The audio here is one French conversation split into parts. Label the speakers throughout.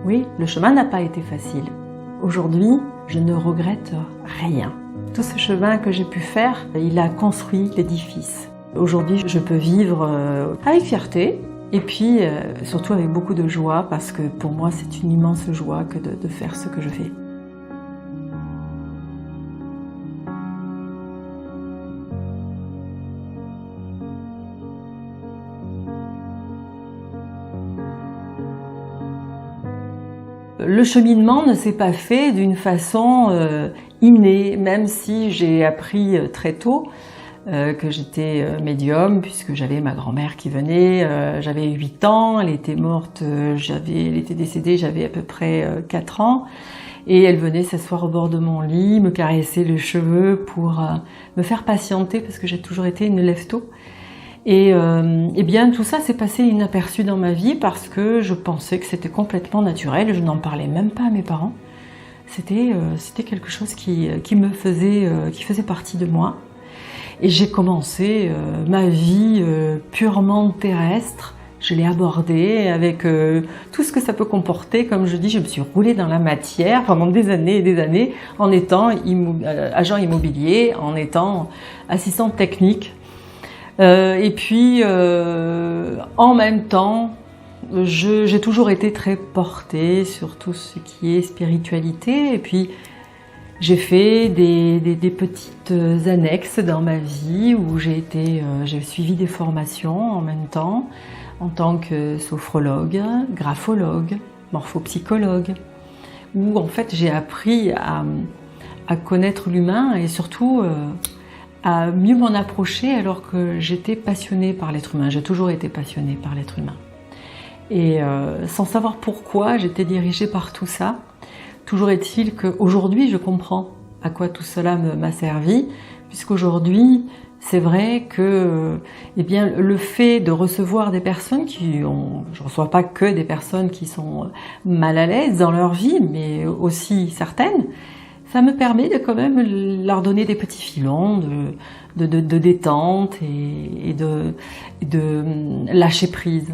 Speaker 1: Oui, le chemin n'a pas été facile. Aujourd'hui, je ne regrette rien. Tout ce chemin que j'ai pu faire, il a construit l'édifice. Aujourd'hui, je peux vivre avec fierté et puis surtout avec beaucoup de joie parce que pour moi, c'est une immense joie que de faire ce que je fais. Le cheminement ne s'est pas fait d'une façon innée, même si j'ai appris très tôt que j'étais médium, puisque j'avais ma grand-mère qui venait, j'avais 8 ans, elle était morte, elle était décédée, j'avais à peu près 4 ans, et elle venait s'asseoir au bord de mon lit, me caresser les cheveux pour me faire patienter, parce que j'ai toujours été une lève-tôt. Et bien tout ça s'est passé inaperçu dans ma vie parce que je pensais que c'était complètement naturel, je n'en parlais même pas à mes parents. C'était quelque chose qui faisait partie de moi. Et j'ai commencé ma vie purement terrestre. Je l'ai abordée avec tout ce que ça peut comporter. Comme je dis, je me suis roulée dans la matière pendant des années et des années en étant agent immobilier, en étant assistante technique. Et puis, en même temps, j'ai toujours été très portée sur tout ce qui est spiritualité. Et puis, j'ai fait des petites annexes dans ma vie où j'ai suivi des formations en même temps, en tant que sophrologue, graphologue, morphopsychologue, où en fait j'ai appris à connaître l'humain et surtout à mieux m'en approcher alors que j'étais passionnée par l'être humain. J'ai toujours été passionnée par l'être humain. Et sans savoir pourquoi, j'étais dirigée par tout ça. Toujours est-il qu'aujourd'hui, je comprends à quoi tout cela m'a servi, puisqu'aujourd'hui, c'est vrai que le fait de recevoir des personnes je ne reçois pas que des personnes qui sont mal à l'aise dans leur vie, mais aussi certaines, ça me permet de quand même leur donner des petits filons de détente et de lâcher prise.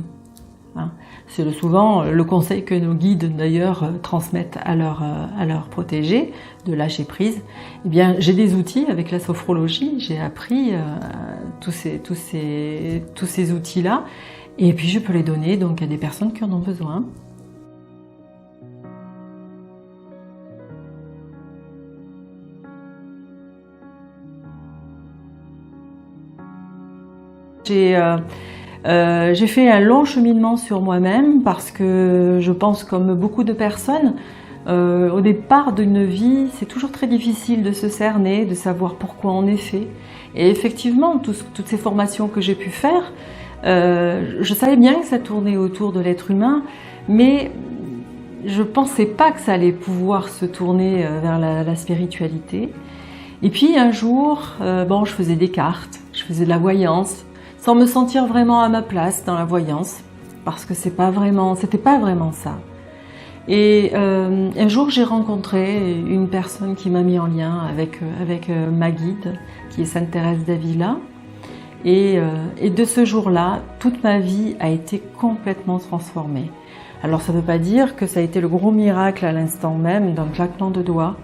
Speaker 1: Hein. C'est souvent le conseil que nos guides d'ailleurs transmettent à leurs protégés, de lâcher prise. Eh bien, j'ai des outils avec la sophrologie, j'ai appris tous ces outils-là, et puis je peux les donner donc à des personnes qui en ont besoin. J'ai fait un long cheminement sur moi-même parce que je pense comme beaucoup de personnes, au départ d'une vie, c'est toujours très difficile de se cerner, de savoir pourquoi on est fait. Et effectivement, toutes ces formations que j'ai pu faire, je savais bien que ça tournait autour de l'être humain, mais je ne pensais pas que ça allait pouvoir se tourner vers la spiritualité. Et puis un jour, je faisais des cartes, je faisais de la voyance, sans me sentir vraiment à ma place dans la voyance, parce que c'était pas vraiment ça. Et un jour, j'ai rencontré une personne qui m'a mis en lien avec ma guide, qui est Sainte Thérèse d'Avila. Et de ce jour-là, toute ma vie a été complètement transformée. Alors ça ne veut pas dire que ça a été le gros miracle à l'instant même, d'un claquement de doigts.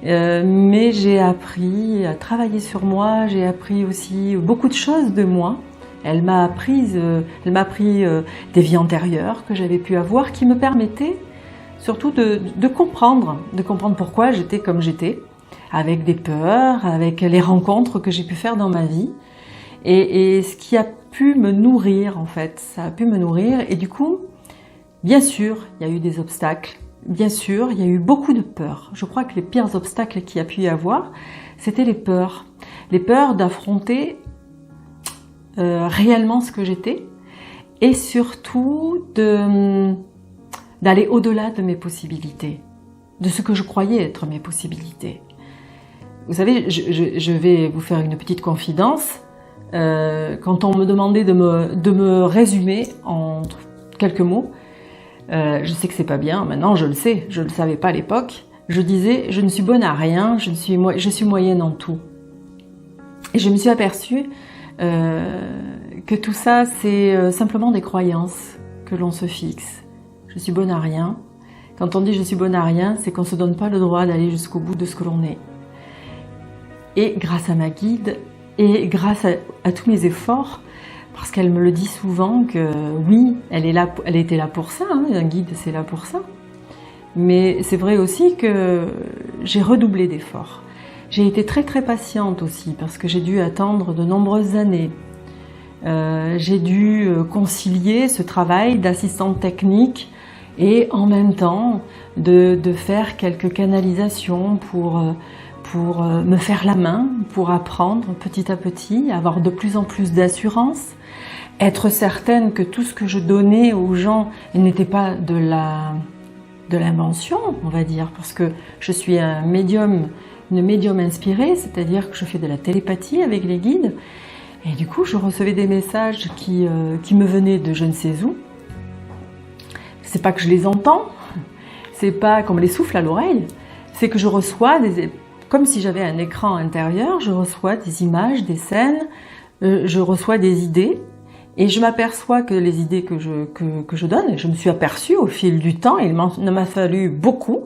Speaker 1: Mais j'ai appris à travailler sur moi, j'ai appris aussi beaucoup de choses de moi. Elle m'a appris des vies antérieures que j'avais pu avoir qui me permettaient surtout de comprendre pourquoi j'étais comme j'étais, avec des peurs, avec les rencontres que j'ai pu faire dans ma vie et ce qui a pu me nourrir en fait, ça a pu me nourrir et du coup, bien sûr, il y a eu des obstacles. Bien sûr, il y a eu beaucoup de peurs. Je crois que les pires obstacles qu'il y a pu y avoir, c'était les peurs. Les peurs d'affronter réellement ce que j'étais et surtout d'aller au-delà de mes possibilités, de ce que je croyais être mes possibilités. Vous savez, je vais vous faire une petite confidence. Quand on me demandait de me résumer en quelques mots, je sais que c'est pas bien, maintenant je le sais, je ne le savais pas à l'époque. Je disais, je ne suis bonne à rien, je suis moyenne en tout. Et je me suis aperçue que tout ça, c'est simplement des croyances que l'on se fixe. Je suis bonne à rien, Quand on dit je suis bonne à rien, c'est qu'on ne se donne pas le droit d'aller jusqu'au bout de ce que l'on est. Et grâce à ma guide, et grâce à tous mes efforts, parce qu'elle me le dit souvent que oui, elle était là pour ça, hein, un guide c'est là pour ça. Mais c'est vrai aussi que j'ai redoublé d'efforts. J'ai été très très patiente aussi, parce que j'ai dû attendre de nombreuses années. J'ai dû concilier ce travail d'assistante technique et en même temps de faire quelques canalisations pour me faire la main, pour apprendre petit à petit, avoir de plus en plus d'assurance, être certaine que tout ce que je donnais aux gens n'était pas de l'invention, on va dire, parce que je suis une médium inspirée, c'est-à-dire que je fais de la télépathie avec les guides, et du coup je recevais des messages qui me venaient de je ne sais où. C'est pas que je les entends, c'est pas comme les souffles à l'oreille, c'est que je reçois comme si j'avais un écran intérieur, je reçois des images, des scènes, je reçois des idées, et je m'aperçois que les idées que je donne, je me suis aperçue au fil du temps, il ne m'a fallu beaucoup,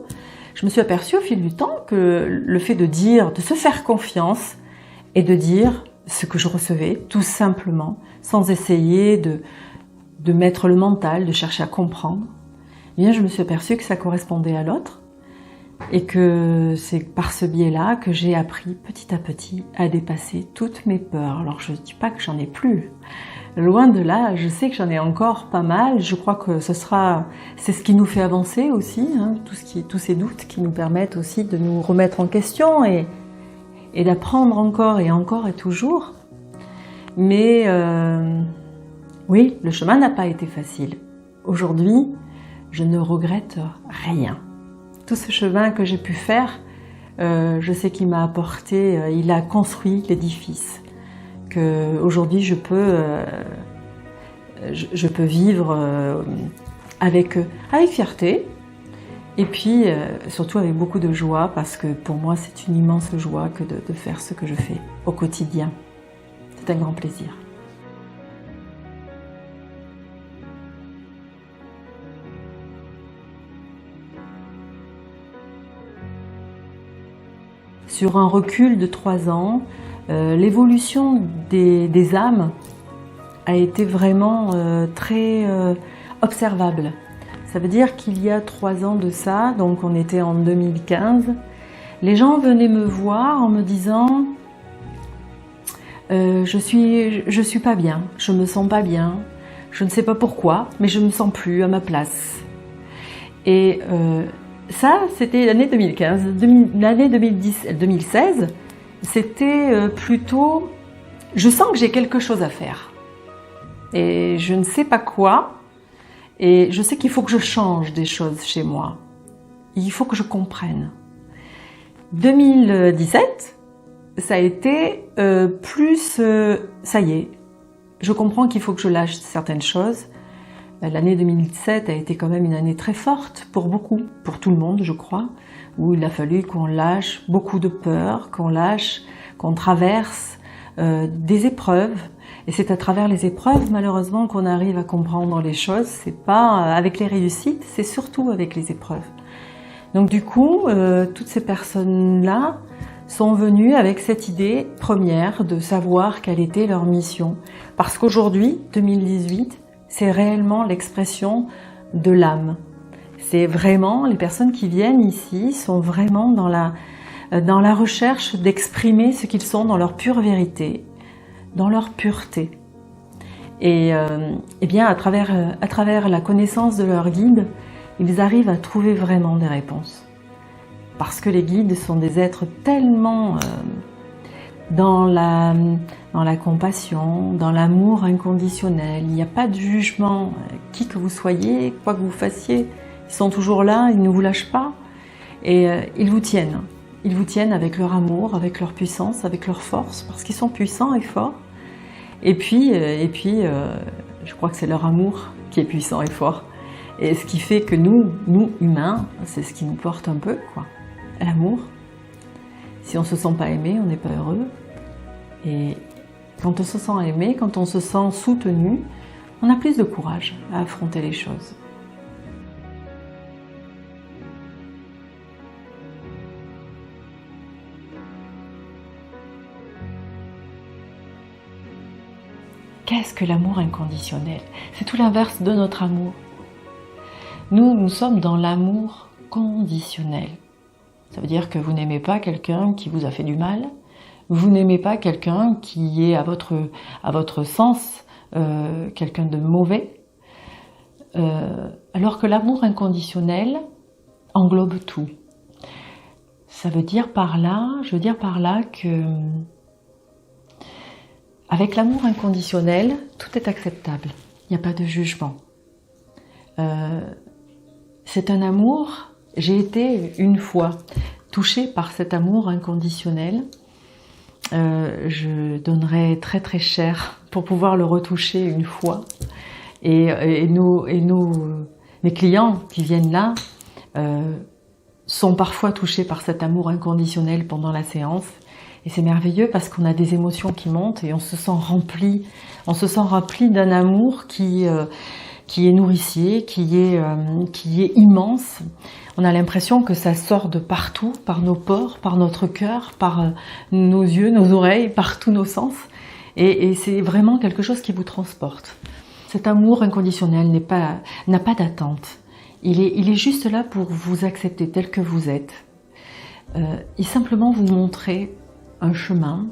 Speaker 1: je me suis aperçue au fil du temps que le fait de dire, de se faire confiance, et de dire ce que je recevais, tout simplement, sans essayer de mettre le mental, de chercher à comprendre, eh bien je me suis aperçue que ça correspondait à l'autre, et que c'est par ce biais-là que j'ai appris petit à petit à dépasser toutes mes peurs. Alors je ne dis pas que j'en ai plus, loin de là, je sais que j'en ai encore pas mal, je crois que c'est ce qui nous fait avancer aussi, hein, tous ces doutes qui nous permettent aussi de nous remettre en question et d'apprendre encore et toujours. Mais oui, le chemin n'a pas été facile. Aujourd'hui, je ne regrette rien. Tout ce chemin que j'ai pu faire, je sais qu'il m'a apporté, il a construit l'édifice. Qu'aujourd'hui je peux vivre avec fierté et puis surtout avec beaucoup de joie, parce que pour moi c'est une immense joie que de faire ce que je fais au quotidien. C'est un grand plaisir. Sur un recul de 3 ans, l'évolution des âmes a été vraiment très observable. Ça veut dire qu'il y a 3 ans de ça, donc on était en 2015, les gens venaient me voir en me disant je suis pas bien, je me sens pas bien, je ne sais pas pourquoi, mais je me sens plus à ma place. Et ça, c'était l'année 2015. L'année 2016, c'était plutôt « je sens que j'ai quelque chose à faire ». Et je ne sais pas quoi, et je sais qu'il faut que je change des choses chez moi. Il faut que je comprenne. 2017, ça a été plus ça y est, je comprends qu'il faut que je lâche certaines choses. L'année 2017 a été quand même une année très forte pour beaucoup, pour tout le monde je crois, où il a fallu qu'on lâche beaucoup de peur, qu'on traverse des épreuves. Et c'est à travers les épreuves malheureusement qu'on arrive à comprendre les choses, c'est pas avec les réussites, c'est surtout avec les épreuves. Donc du coup, toutes ces personnes-là sont venues avec cette idée première de savoir quelle était leur mission. Parce qu'aujourd'hui, 2018, c'est réellement l'expression de l'âme. C'est vraiment, les personnes qui viennent ici sont vraiment dans la recherche d'exprimer ce qu'ils sont dans leur pure vérité, dans leur pureté. Et bien à travers la connaissance de leur guide, ils arrivent à trouver vraiment des réponses. Parce que les guides sont des êtres tellement dans la compassion, dans l'amour inconditionnel. Il n'y a pas de jugement. Qui que vous soyez, quoi que vous fassiez, ils sont toujours là, ils ne vous lâchent pas. Et ils vous tiennent. Ils vous tiennent avec leur amour, avec leur puissance, avec leur force, parce qu'ils sont puissants et forts. Et puis je crois que c'est leur amour qui est puissant et fort. Et ce qui fait que nous humains, c'est ce qui nous porte un peu, quoi. L'amour. Si on ne se sent pas aimé, on n'est pas heureux. Et quand on se sent aimé, quand on se sent soutenu, on a plus de courage à affronter les choses. Qu'est-ce que l'amour inconditionnel? C'est tout l'inverse de notre amour. Nous sommes dans l'amour conditionnel. Ça veut dire que vous n'aimez pas quelqu'un qui vous a fait du mal, vous n'aimez pas quelqu'un qui est à votre sens quelqu'un de mauvais, alors que l'amour inconditionnel englobe tout. Ça veut dire par là, je veux dire par là que avec l'amour inconditionnel, tout est acceptable. Il n'y a pas de jugement. C'est un amour, j'ai été une fois touchée par cet amour inconditionnel. Je donnerais très très cher pour pouvoir le retoucher une fois. Et mes clients qui viennent là sont parfois touchés par cet amour inconditionnel pendant la séance. Et c'est merveilleux parce qu'on a des émotions qui montent et on se sent rempli d'un amour qui est nourricier, qui est immense. On a l'impression que ça sort de partout, par nos pores, par notre cœur, par nos yeux, nos oreilles, par tous nos sens. Et c'est vraiment quelque chose qui vous transporte. Cet amour inconditionnel n'a pas d'attente. Il est juste là pour vous accepter tel que vous êtes. Et simplement vous montrer un chemin,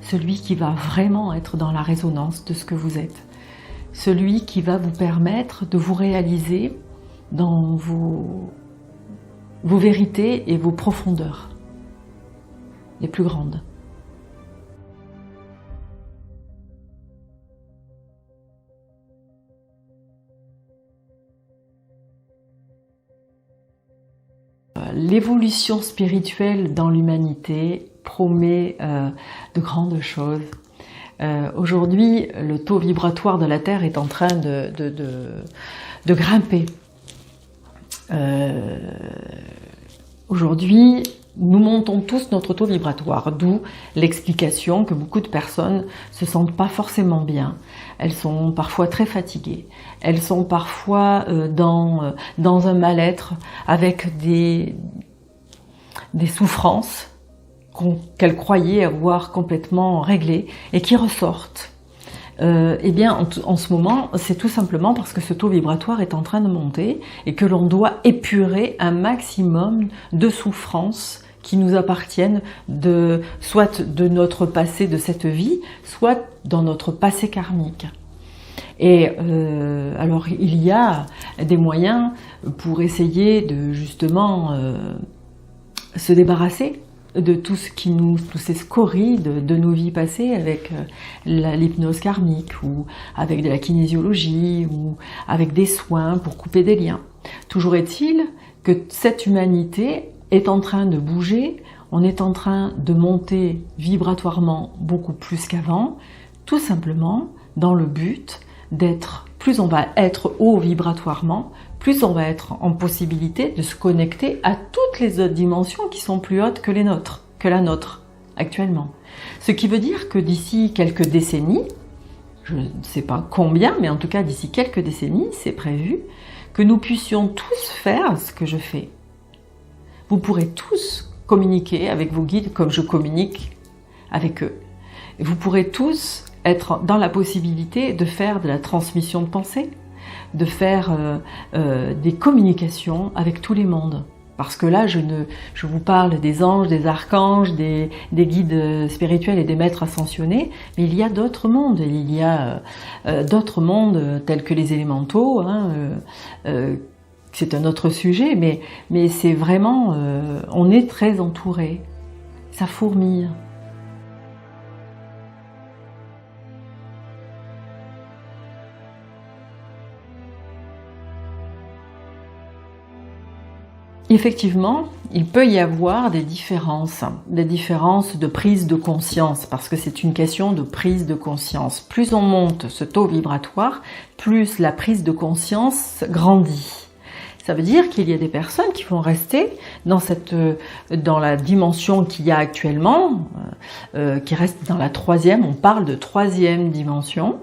Speaker 1: celui qui va vraiment être dans la résonance de ce que vous êtes. Celui qui va vous permettre de vous réaliser dans vos vérités et vos profondeurs les plus grandes. L'évolution spirituelle dans l'humanité promet de grandes choses. Aujourd'hui, le taux vibratoire de la Terre est en train de grimper. Aujourd'hui, nous montons tous notre taux vibratoire, d'où l'explication que beaucoup de personnes se sentent pas forcément bien. Elles sont parfois très fatiguées. Elles sont parfois dans un mal-être avec des souffrances qu'elles croyaient avoir complètement réglées et qui ressortent. Eh bien, en ce moment, c'est tout simplement parce que ce taux vibratoire est en train de monter et que l'on doit épurer un maximum de souffrances qui nous appartiennent soit de notre passé de cette vie, soit dans notre passé karmique. Et alors, il y a des moyens pour essayer de justement se débarrasser de tout ce qui tous ces scories de nos vies passées avec l'hypnose karmique ou avec de la kinésiologie ou avec des soins pour couper des liens. Toujours est-il que cette humanité est en train de bouger, on est en train de monter vibratoirement beaucoup plus qu'avant, tout simplement dans le but d'être, plus on va être haut vibratoirement, plus on va être en possibilité de se connecter à toutes les autres dimensions qui sont plus hautes que la nôtre actuellement. Ce qui veut dire que d'ici quelques décennies, je ne sais pas combien, mais en tout cas d'ici quelques décennies, c'est prévu que nous puissions tous faire ce que je fais. Vous pourrez tous communiquer avec vos guides comme je communique avec eux. Vous pourrez tous être dans la possibilité de faire de la transmission de pensée, de faire des communications avec tous les mondes. Parce que là, je vous parle des anges, des archanges, des guides spirituels et des maîtres ascensionnés, mais il y a d'autres mondes. Il y a d'autres mondes tels que les élémentaux, c'est un autre sujet, mais c'est vraiment, on est très entouré. Ça fourmille. Effectivement, il peut y avoir des différences de prise de conscience, parce que c'est une question de prise de conscience. Plus on monte ce taux vibratoire, plus la prise de conscience grandit. Ça veut dire qu'il y a des personnes qui vont rester dans la dimension qu'il y a actuellement, qui reste dans la troisième, on parle de troisième dimension.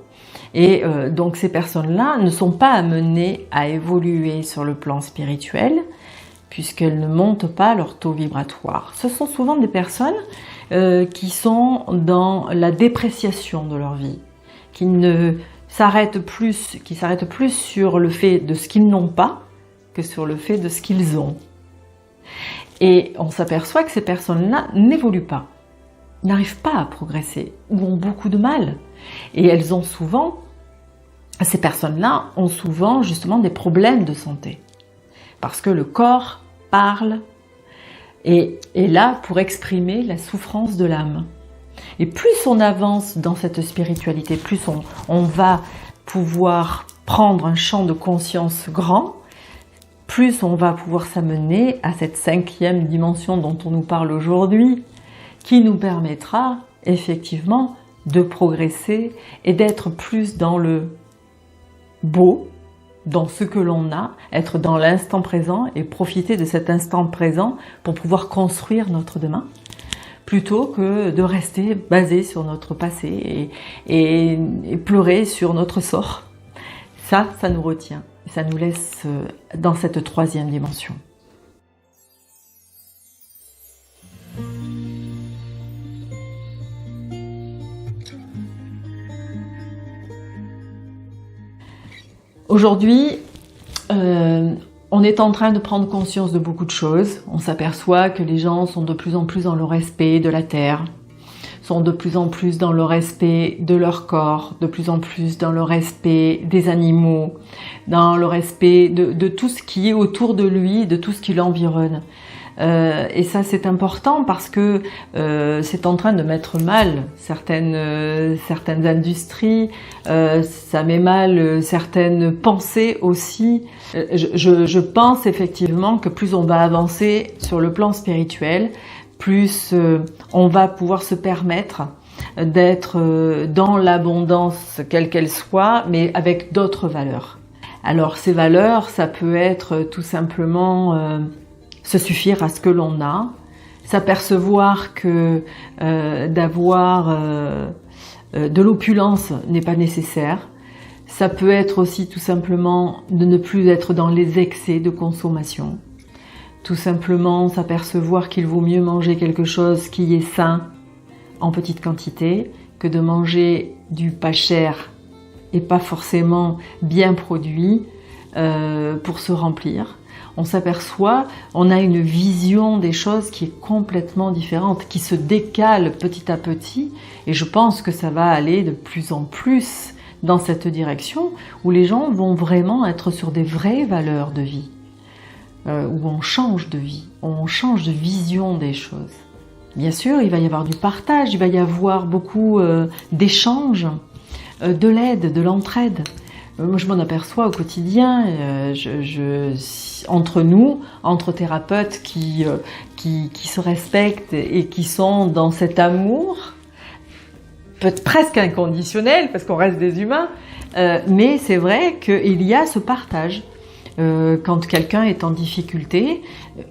Speaker 1: Et donc ces personnes-là ne sont pas amenées à évoluer sur le plan spirituel, puisqu'elles ne montent pas leur taux vibratoire. Ce sont souvent des personnes qui sont dans la dépréciation de leur vie, qui s'arrêtent plus sur le fait de ce qu'ils n'ont pas que sur le fait de ce qu'ils ont. Et on s'aperçoit que ces personnes-là n'évoluent pas, n'arrivent pas à progresser, ou ont beaucoup de mal. Et ces personnes-là ont souvent justement des problèmes de santé. Parce que le corps parle et est là pour exprimer la souffrance de l'âme. Et plus on avance dans cette spiritualité, plus on va pouvoir prendre un champ de conscience grand, plus on va pouvoir s'amener à cette 5e dimension dont on nous parle aujourd'hui, qui nous permettra effectivement de progresser et d'être plus dans le beau, dans ce que l'on a, être dans l'instant présent et profiter de cet instant présent pour pouvoir construire notre demain, plutôt que de rester basé sur notre passé et pleurer sur notre sort. Ça nous retient, ça nous laisse dans cette 3e dimension. Aujourd'hui, on est en train de prendre conscience de beaucoup de choses. On s'aperçoit que les gens sont de plus en plus dans le respect de la terre, sont de plus en plus dans le respect de leur corps, de plus en plus dans le respect des animaux, dans le respect de tout ce qui est autour de lui, de tout ce qui l'environne. Et ça c'est important parce que c'est en train de mettre mal certaines industries, ça met mal certaines pensées aussi. Je pense effectivement que plus on va avancer sur le plan spirituel, plus on va pouvoir se permettre d'être dans l'abondance quelle qu'elle soit, mais avec d'autres valeurs. Alors ces valeurs, ça peut être tout simplement se suffire à ce que l'on a, s'apercevoir que d'avoir de l'opulence n'est pas nécessaire. Ça peut être aussi tout simplement de ne plus être dans les excès de consommation. Tout simplement s'apercevoir qu'il vaut mieux manger quelque chose qui est sain en petite quantité que de manger du pas cher et pas forcément bien produit pour se remplir. On s'aperçoit, on a une vision des choses qui est complètement différente, qui se décale petit à petit, et je pense que ça va aller de plus en plus dans cette direction, où les gens vont vraiment être sur des vraies valeurs de vie, où on change de vie, on change de vision des choses. Bien sûr, il va y avoir du partage, il va y avoir beaucoup d'échanges, de l'aide, de l'entraide. Moi, je m'en aperçois au quotidien, entre nous, entre thérapeutes qui se respectent et qui sont dans cet amour, peut-être presque inconditionnel, parce qu'on reste des humains, mais c'est vrai qu'il y a ce partage. Quand quelqu'un est en difficulté,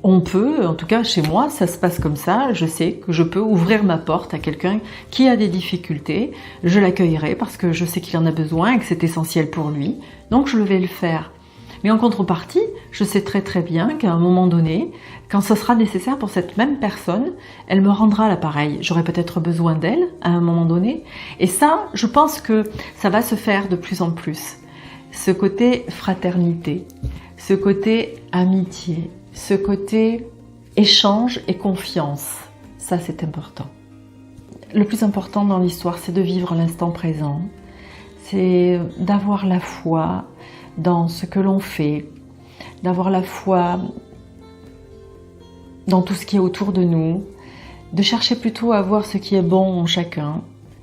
Speaker 1: on peut, en tout cas chez moi, ça se passe comme ça, je sais que je peux ouvrir ma porte à quelqu'un qui a des difficultés, je l'accueillerai parce que je sais qu'il en a besoin et que c'est essentiel pour lui, donc je vais le faire. Mais en contrepartie, je sais très très bien qu'à un moment donné, quand ce sera nécessaire pour cette même personne, elle me rendra l'appareil. J'aurai peut-être besoin d'elle à un moment donné, et ça, je pense que ça va se faire de plus en plus. Ce côté fraternité, ce côté amitié, ce côté échange et confiance, ça c'est important. Le plus important dans l'histoire, c'est de vivre l'instant présent, c'est d'avoir la foi dans ce que l'on fait, d'avoir la foi dans tout ce qui est autour de nous, de chercher plutôt à voir ce qui est bon en chacun,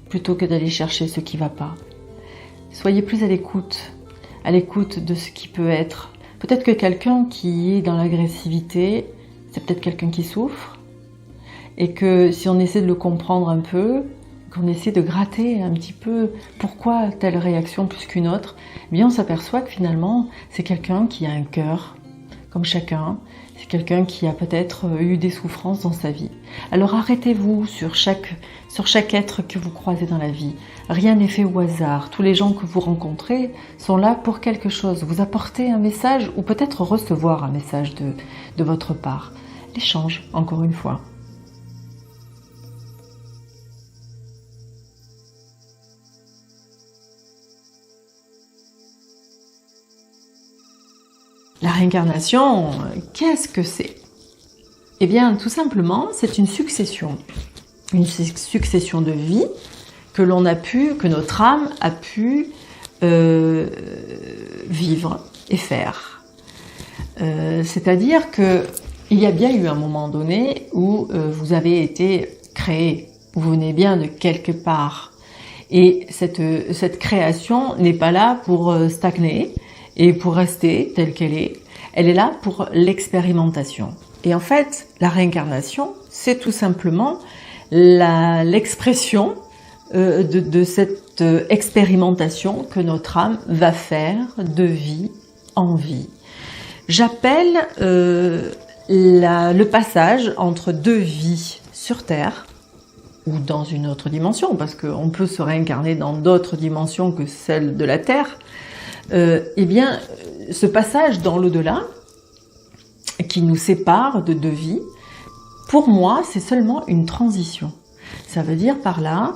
Speaker 1: plutôt que d'aller chercher ce qui ne va pas. Soyez plus à l'écoute de ce qui peut être. Peut-être que quelqu'un qui est dans l'agressivité, c'est peut-être quelqu'un qui souffre, et que si on essaie de le comprendre un peu, qu'on essaie de gratter un petit peu pourquoi telle réaction plus qu'une autre, eh bien on s'aperçoit que finalement c'est quelqu'un qui a un cœur, comme chacun, c'est quelqu'un qui a peut-être eu des souffrances dans sa vie. Alors arrêtez-vous sur chaque être que vous croisez dans la vie. Rien n'est fait au hasard. Tous les gens que vous rencontrez sont là pour quelque chose. Vous apportez un message ou peut-être recevoir un message de votre part. L'échange, encore une fois. La réincarnation, qu'est-ce que c'est? Eh bien, tout simplement, c'est une succession de vies que notre âme a pu vivre et faire. C'est-à-dire que il y a bien eu un moment donné où vous avez été créé, vous venez bien de quelque part. Et cette création n'est pas là pour stagner et pour rester telle qu'elle est. Elle est là pour l'expérimentation. Et en fait, la réincarnation, c'est tout simplement l'expression de cette expérimentation que notre âme va faire de vie en vie. J'appelle le passage entre deux vies sur Terre ou dans une autre dimension, parce qu'on peut se réincarner dans d'autres dimensions que celle de la Terre, eh bien, ce passage dans l'au-delà, qui nous sépare de deux vies, pour moi, c'est seulement une transition. Ça veut dire par là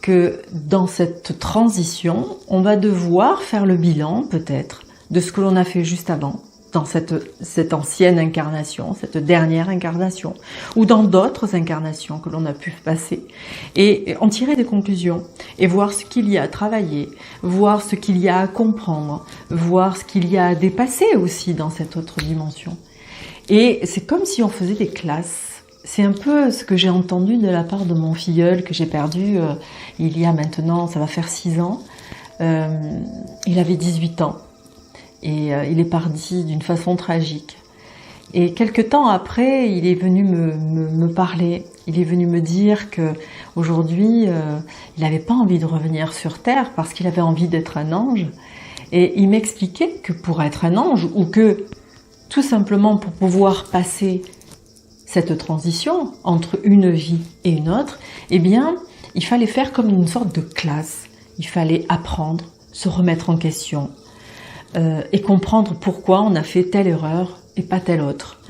Speaker 1: que dans cette transition, on va devoir faire le bilan, peut-être, de ce que l'on a fait juste avant, dans cette ancienne incarnation, cette dernière incarnation, ou dans d'autres incarnations que l'on a pu passer, et en tirer des conclusions, et voir ce qu'il y a à travailler, voir ce qu'il y a à comprendre, voir ce qu'il y a à dépasser aussi dans cette autre dimension. Et c'est comme si on faisait des classes. C'est un peu ce que j'ai entendu de la part de mon filleul que j'ai perdu il y a maintenant, ça va faire 6 ans. Il avait 18 ans. Et il est parti d'une façon tragique. Et quelque temps après, il est venu me parler. Il est venu me dire que aujourd'hui, il n'avait pas envie de revenir sur Terre parce qu'il avait envie d'être un ange. Et il m'expliquait que pour être un ange, ou que tout simplement pour pouvoir passer cette transition entre une vie et une autre, eh bien, il fallait faire comme une sorte de classe. Il fallait apprendre, se remettre en question, et comprendre pourquoi on a fait telle erreur et pas telle autre.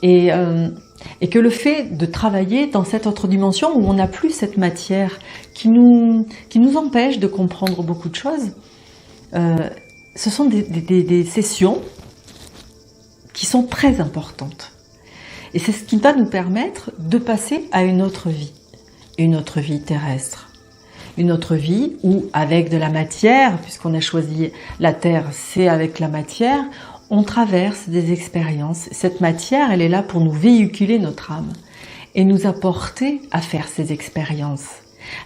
Speaker 1: Et que le fait de travailler dans cette autre dimension où on n'a plus cette matière qui nous empêche de comprendre beaucoup de choses, ce sont des sessions qui sont très importantes. Et c'est ce qui va nous permettre de passer à une autre vie terrestre. Une autre vie où, avec de la matière, puisqu'on a choisi la Terre, c'est avec la matière, on traverse des expériences. Cette matière, elle est là pour nous véhiculer notre âme et nous apporter à faire ces expériences.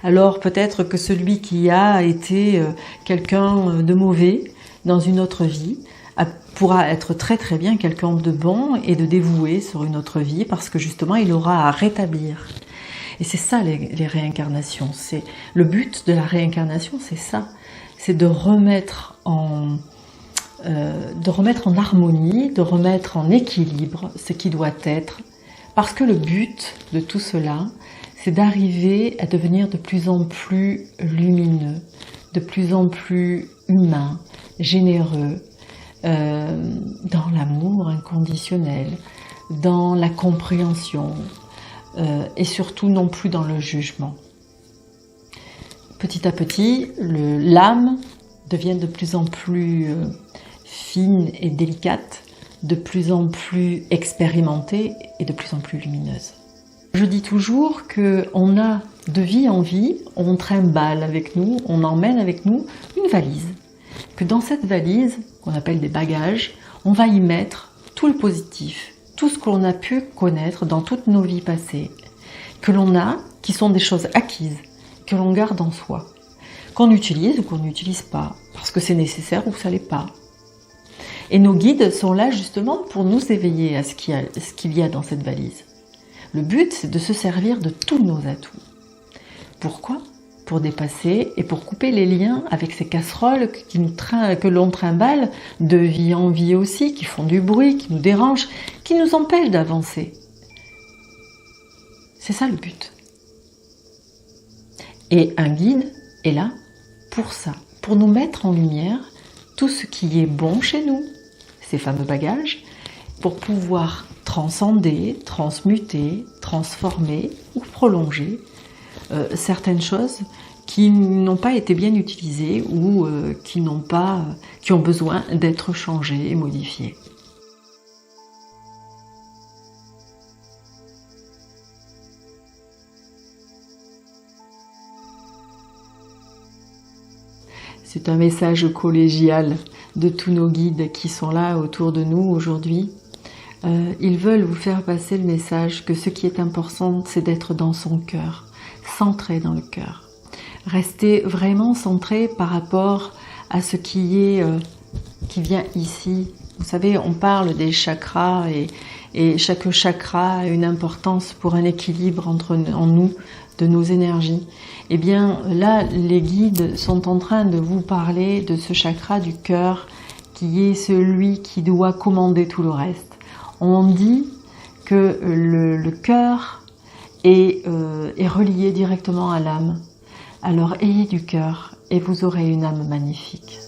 Speaker 1: Alors peut-être que celui qui a été quelqu'un de mauvais dans une autre vie pourra être très très bien quelqu'un de bon et de dévoué sur une autre vie parce que justement il aura à rétablir. Et c'est ça les réincarnations. C'est le but de la réincarnation, c'est ça, c'est de remettre en harmonie, de remettre en équilibre ce qui doit être, parce que le but de tout cela, c'est d'arriver à devenir de plus en plus lumineux, de plus en plus humain, généreux, dans l'amour inconditionnel, dans la compréhension, et surtout non plus dans le jugement. Petit à petit, l'âme devient de plus en plus fine et délicate, de plus en plus expérimentée et de plus en plus lumineuse. Je dis toujours qu'on a de vie en vie, on trimballe avec nous, on emmène avec nous une valise. Que dans cette valise, qu'on appelle des bagages, on va y mettre tout le positif, tout ce que l'on a pu connaître dans toutes nos vies passées, que l'on a, qui sont des choses acquises, que l'on garde en soi, qu'on utilise ou qu'on n'utilise pas, parce que c'est nécessaire ou ça l'est pas. Et nos guides sont là justement pour nous éveiller à ce qu'il y a dans cette valise. Le but, c'est de se servir de tous nos atouts. Pourquoi ? Pour dépasser et pour couper les liens avec ces casseroles que l'on trimballe de vie en vie aussi, qui font du bruit, qui nous dérangent, qui nous empêchent d'avancer. C'est ça le but. Et un guide est là pour ça, pour nous mettre en lumière tout ce qui est bon chez nous, ces fameux bagages, pour pouvoir transcender, transmuter, transformer ou prolonger certaines choses qui n'ont pas été bien utilisées ou qui ont besoin d'être changées et modifiées. C'est un message collégial de tous nos guides qui sont là autour de nous aujourd'hui. Ils veulent vous faire passer le message que ce qui est important, c'est d'être dans son cœur, centré dans le cœur. Rester vraiment centré par rapport à ce qui vient ici. Vous savez, on parle des chakras et chaque chakra a une importance pour un équilibre en nous, de nos énergies. Eh bien, là, les guides sont en train de vous parler de ce chakra du cœur qui est celui qui doit commander tout le reste. On dit que le cœur est relié directement à l'âme. Alors ayez du cœur et vous aurez une âme magnifique.